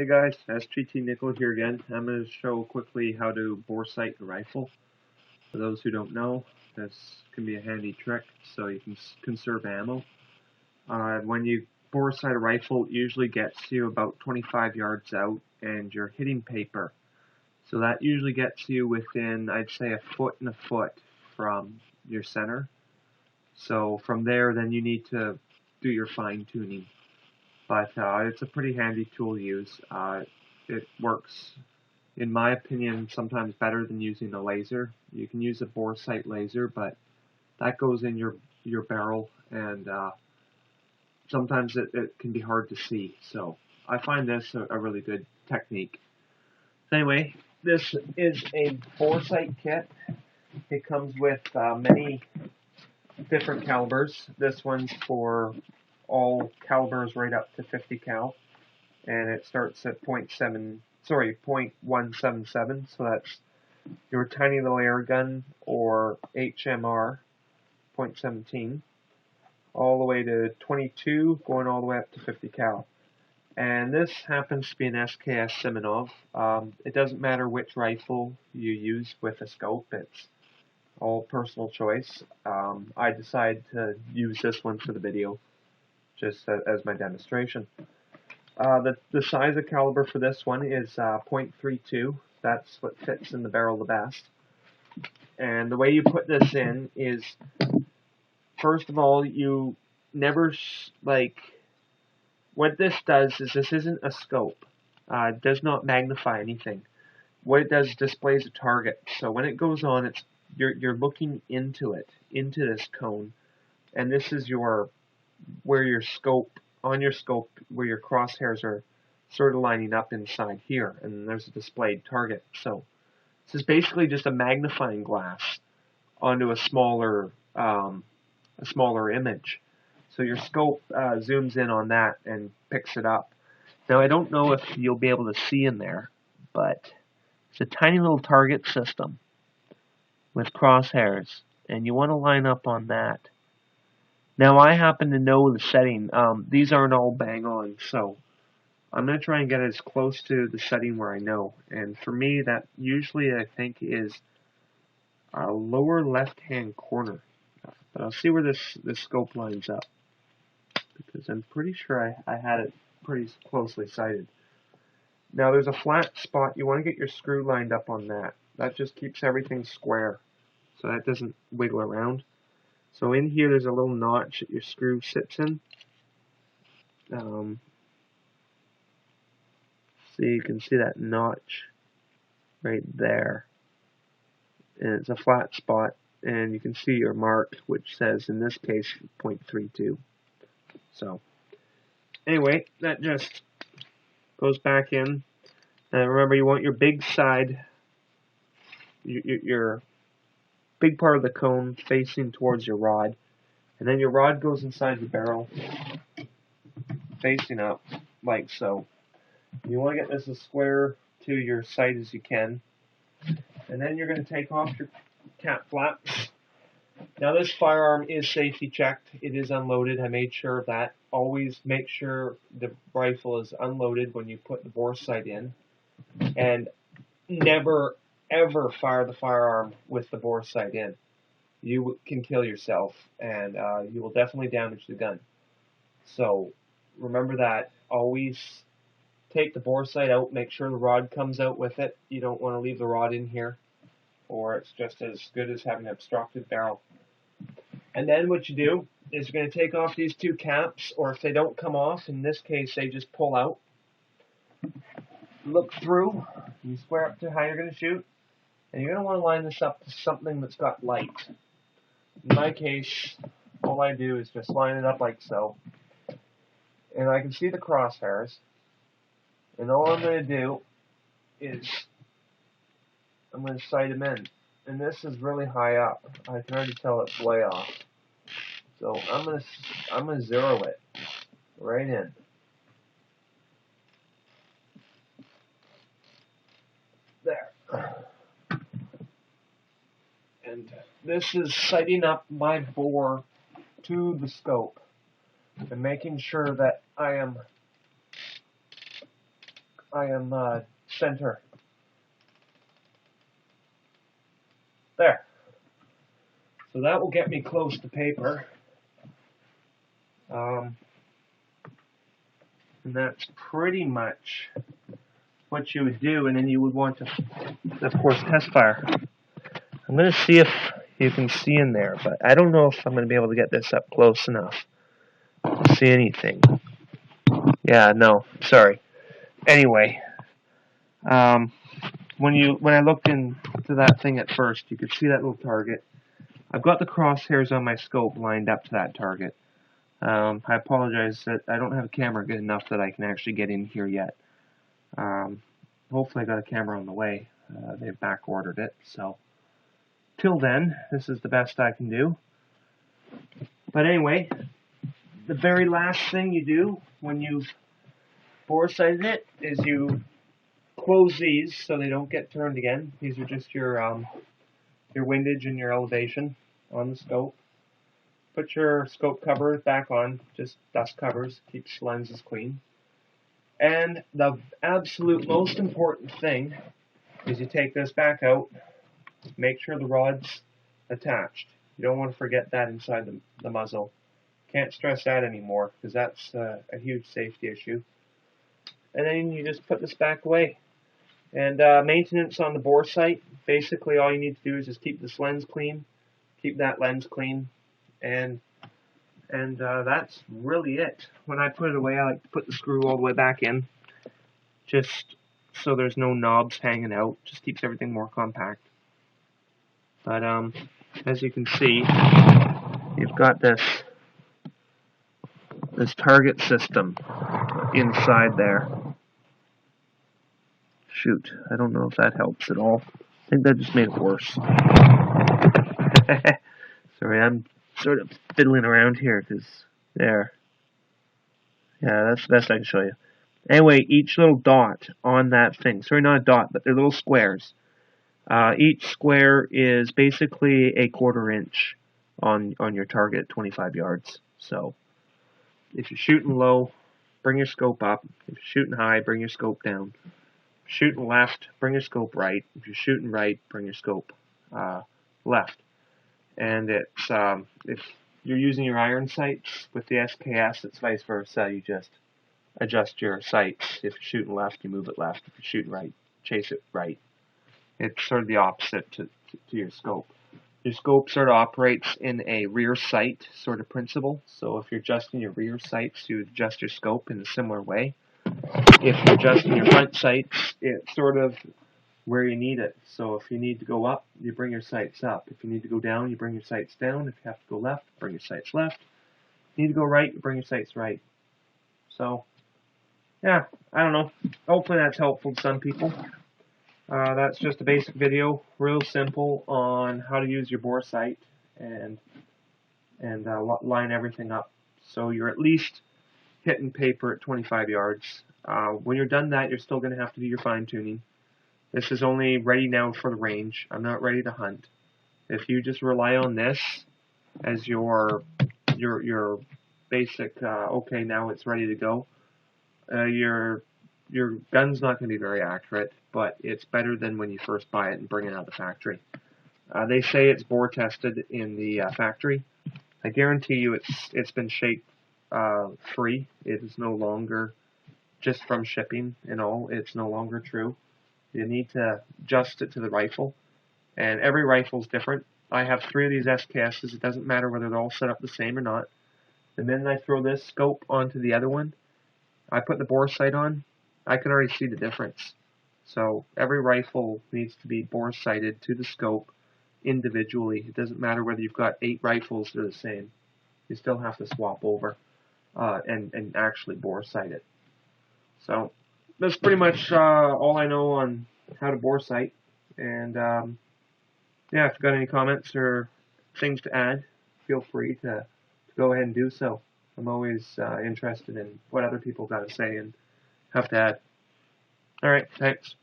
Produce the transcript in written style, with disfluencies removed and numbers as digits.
Hey guys, SGT Nickel here again. I'm going to show quickly how to bore sight a rifle. For those who don't know, this can be a handy trick so you can conserve ammo. When you bore sight a rifle, it usually gets you about 25 yards out and you're hitting paper. So that usually gets you within, I'd say, a foot and a foot from your center. So from there, then you need to do your fine tuning. But it's a pretty handy tool to use. It works, in my opinion, sometimes better than using a laser. You can use a bore sight laser, but that goes in your barrel, and sometimes it can be hard to see. So I find this a really good technique. So anyway, this is a bore sight kit. It comes with many different calibers. This one's for all calibers right up to 50 cal, and it starts at 0.177, so that's your tiny little air gun or HMR 0.17, all the way to 22, going all the way up to 50 cal. And this happens to be an SKS Simonov. It doesn't matter which rifle you use with a scope, it's all personal choice. I decided to use this one for the video, just as my demonstration. The size of caliber for this one is 0.32. That's what fits in the barrel the best. And the way you put this in is, first of all, you never, what this does is this isn't a scope. It does not magnify anything. What it does is displays a target. So when it goes on, you're looking into it, into this cone, and this is where your scope, on your scope, where your crosshairs are sort of lining up inside here, and there's a displayed target. So this is basically just a magnifying glass onto a smaller image. So your scope zooms in on that and picks it up. Now I don't know if you'll be able to see in there, but it's a tiny little target system with crosshairs, and you want to line up on that. Now I happen to know the setting. These aren't all bang on, so I'm going to try and get as close to the setting where I know. And for me, that usually I think is a lower left-hand corner. But I'll see where this scope lines up, because I'm pretty sure I had it pretty closely sighted. Now there's a flat spot. You want to get your screw lined up on that. That just keeps everything square, so that doesn't wiggle around. So in here there's a little notch that your screw sits in. So you can see that notch right there. And it's a flat spot, and you can see your mark, which says in this case 0.32. So anyway, that just goes back in. And remember, you want your big side, your big part of the cone facing towards your rod, and then your rod goes inside the barrel facing up like so. You want to get this as square to your sight as you can, and then you're going to take off your cap flaps. Now this firearm is safety checked. It is unloaded. I made sure of that. Always make sure the rifle is unloaded when you put the bore sight in, and never ever fire the firearm with the bore sight in. You can kill yourself, and you will definitely damage the gun. So remember that. Always take the bore sight out, make sure the rod comes out with it. You don't want to leave the rod in here, or it's just as good as having an obstructed barrel. And then what you do is you're going to take off these two caps, or if they don't come off, in this case they just pull out. Look through, you square up to how you're going to shoot, and you're going to want to line this up to something that's got light. In my case, all I do is just line it up like so, and I can see the crosshairs, and all I'm going to do is I'm going to sight them in. And this is really high up. I can already tell it's way off. So I'm gonna zero it right in. There. And this is sighting up my bore to the scope and making sure that I am I am center. There. So that will get me close to paper. And that's pretty much what you would do, and then you would want to, of course, test fire. I'm going to see if you can see in there, but I don't know if I'm going to be able to get this up close enough to see anything. Yeah, no, sorry. Anyway, when I looked into that thing at first, you could see that little target. I've got the crosshairs on my scope lined up to that target. I apologize that I don't have a camera good enough that I can actually get in here yet. Hopefully I got a camera on the way. They've back ordered it, so till then, this is the best I can do. But anyway, the very last thing you do when you've bore sighted it is you close these so they don't get turned again. These are just your windage and your elevation on the scope. Put your scope cover back on, just dust covers, keeps lenses clean. And the absolute most important thing is you take this back out, make sure the rod's attached. You don't want to forget that inside the muzzle. Can't stress that anymore because that's a huge safety issue. And then you just put this back away. And maintenance on the bore sight, basically all you need to do is just keep this lens clean, keep that lens clean, and that's really it. When I put it away, I like to put the screw all the way back in, just so there's no knobs hanging out. Just keeps everything more compact. But as you can see, you've got this target system inside there. Shoot, I don't know if that helps at all. I think that just made it worse. Sorry, I'm sort of fiddling around here because there. Yeah, that's the best I can show you. Anyway, each little dot on that thing, sorry, not a dot, but they're little squares. Each square is basically a 1/4 inch on your target, 25 yards. So if you're shooting low, bring your scope up. If you're shooting high, bring your scope down. If you're shooting left, bring your scope right. If you're shooting right, bring your scope left. And it's if you're using your iron sights with the SKS, it's vice versa. You just adjust your sights. If you're shooting left, you move it left. If you're shooting right, chase it right. It's sort of the opposite to your scope. Your scope sort of operates in a rear sight sort of principle. So if you're adjusting your rear sights, you adjust your scope in a similar way. If you're adjusting your front sights, it's sort of where you need it. So if you need to go up, you bring your sights up. If you need to go down, you bring your sights down. If you have to go left, bring your sights left. If you need to go right, you bring your sights right. So, yeah, I don't know. Hopefully that's helpful to some people. That's just a basic video, real simple, on how to use your bore sight and line everything up so you're at least hitting paper at 25 yards. When you're done that, you're still going to have to do your fine tuning. This is only ready now for the range. I'm not ready to hunt. If you just rely on this as your basic, okay, now it's ready to go, your gun's not going to be very accurate, but it's better than when you first buy it and bring it out of the factory. They say it's bore tested in the factory. I guarantee you it's been shake free. It is no longer, just from shipping and all, it's no longer true. You need to adjust it to the rifle, and every rifle is different. I have 3 of these SKSs. It doesn't matter whether they're all set up the same or not. The minute I throw this scope onto the other one, I put the bore sight on, I can already see the difference. So every rifle needs to be bore sighted to the scope individually. It doesn't matter whether you've got 8 rifles that are the same. You still have to swap over and actually bore sight it. So that's pretty much all I know on how to bore sight. And yeah, if you've got any comments or things to add, feel free to go ahead and do so. I'm always interested in what other people got to say and have to add. Alright, thanks.